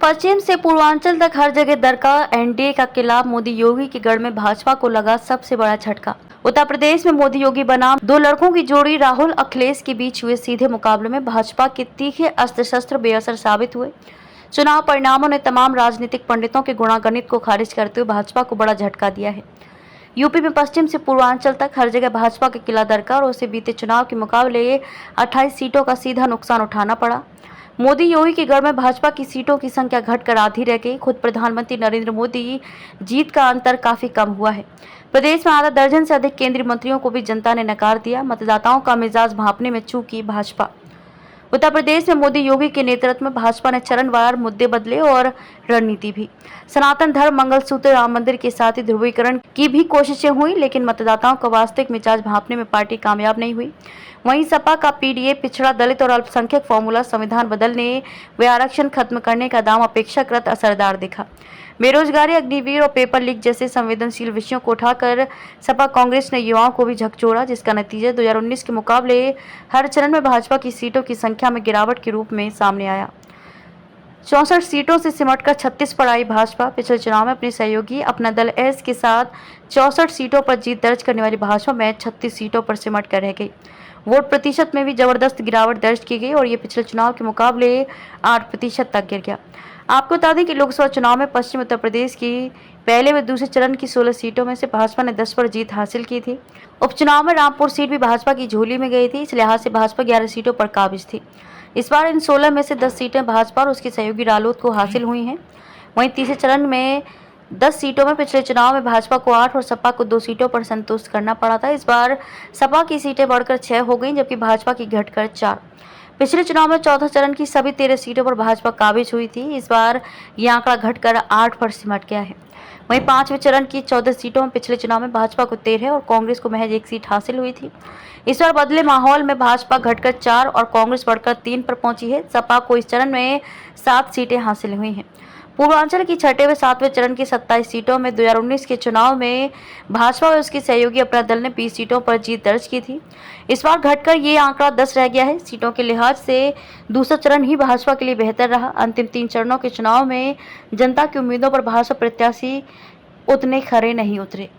पश्चिम से पूर्वांचल तक हर जगह दरका एनडीए का किला मोदी योगी के गढ़ में भाजपा को लगा सबसे बड़ा झटका। उत्तर प्रदेश में मोदी योगी बनाम दो लड़कों की जोड़ी राहुल अखिलेश के बीच हुए सीधे मुकाबले में भाजपा के तीखे अस्त्र शस्त्र बेअसर साबित हुए। चुनाव परिणामों ने तमाम राजनीतिक पंडितों के गुणागणित को खारिज करते हुए भाजपा को बड़ा झटका दिया है। यूपी में पश्चिम से पूर्वांचल तक हर जगह भाजपा के किला दरका और उसे बीते चुनाव के मुकाबले 28 सीटों का सीधा नुकसान उठाना पड़ा। मोदी योगी के गढ़ में भाजपा की सीटों की संख्या घटकर आधी रह गई। खुद प्रधानमंत्री नरेंद्र मोदी जीत का अंतर काफी कम हुआ है। प्रदेश में आधा दर्जन से अधिक केंद्रीय मंत्रियों को भी जनता ने नकार दिया। मतदाताओं का मिजाज भांपने में चूकी भाजपा। उत्तर प्रदेश में मोदी योगी के नेतृत्व में भाजपा ने चरणवार मुद्दे बदले और रणनीति भी। सनातन धर्म, मंगलसूत्र, राम मंदिर के साथ ही ध्रुवीकरण की भी कोशिशें हुई, लेकिन मतदाताओं का वास्तविक मिजाज भांपने में पार्टी कामयाब नहीं हुई। वहीं सपा का पीडीए, पिछड़ा, दलित और अल्पसंख्यक फॉर्मूला, संविधान बदलने व आरक्षण खत्म करने का दाम अपेक्षाकृत असरदार दिखा। बेरोजगारी, अग्निवीर और पेपर लीक जैसे संवेदनशील विषयों को उठाकर सपा कांग्रेस ने युवाओं को भी झकझोरा, जिसका नतीजा 2019 के मुकाबले हर चरण में भाजपा की सीटों की संख्या में गिरावट के रूप में सामने आया। 64 सीटों से सिमटकर 36 पर आई भाजपा। पिछले चुनाव में अपने सहयोगी अपना दल एस के साथ 64 सीटों पर जीत दर्ज करने वाली भाजपा में 36 सीटों पर सिमट कर रह गई। वोट प्रतिशत में भी जबरदस्त गिरावट दर्ज की गई और ये पिछले चुनाव के मुकाबले 8% तक गिर गया। आपको बता दें कि लोकसभा चुनाव में पश्चिम उत्तर प्रदेश की पहले व दूसरे चरण की 16 सीटों में से भाजपा ने 10 पर जीत हासिल की थी। उपचुनाव में रामपुर सीट भी भाजपा की झोली में गई थी। इस लिहाज से भाजपा 11 सीटों पर काबिज थी। इस बार इन 16 में से 10 सीटें भाजपा और उसके सहयोगी रालोद को हासिल हुई हैं। वहीं तीसरे चरण में 10 सीटों में पिछले चुनाव में भाजपा को 8 और सपा को 2 सीटों पर संतुष्ट करना पड़ा था। इस बार सपा की सीटें बढ़कर 6 हो गईं, जबकि भाजपा की घटकर 4। पिछले चुनाव में चौथा चरण की सभी 13 सीटों पर भाजपा काबिज हुई थी। इस बार यह आंकड़ा घटकर 8 पर सिमट गया है। वहीं 5वें चरण की 14 सीटों में पिछले चुनाव में भाजपा को 13 और कांग्रेस को महज 1 सीट हासिल हुई थी। इस बार बदले माहौल में भाजपा घटकर 4 और कांग्रेस बढ़कर 3 पर पहुंची है। सपा को इस चरण में 7 सीटें हासिल हुई हैं। पूर्वांचल की 6वें व 7वें चरण की 27 सीटों में 2019 के चुनाव में भाजपा और उसके सहयोगी अपना दल ने 20 सीटों पर जीत दर्ज की थी। इस बार घटकर ये आंकड़ा 10 रह गया है। सीटों के लिहाज से दूसरा चरण ही भाजपा के लिए बेहतर रहा। अंतिम 3 चरणों के चुनाव में जनता की उम्मीदों पर भाजपा प्रत्याशी उतने खरे नहीं उतरे।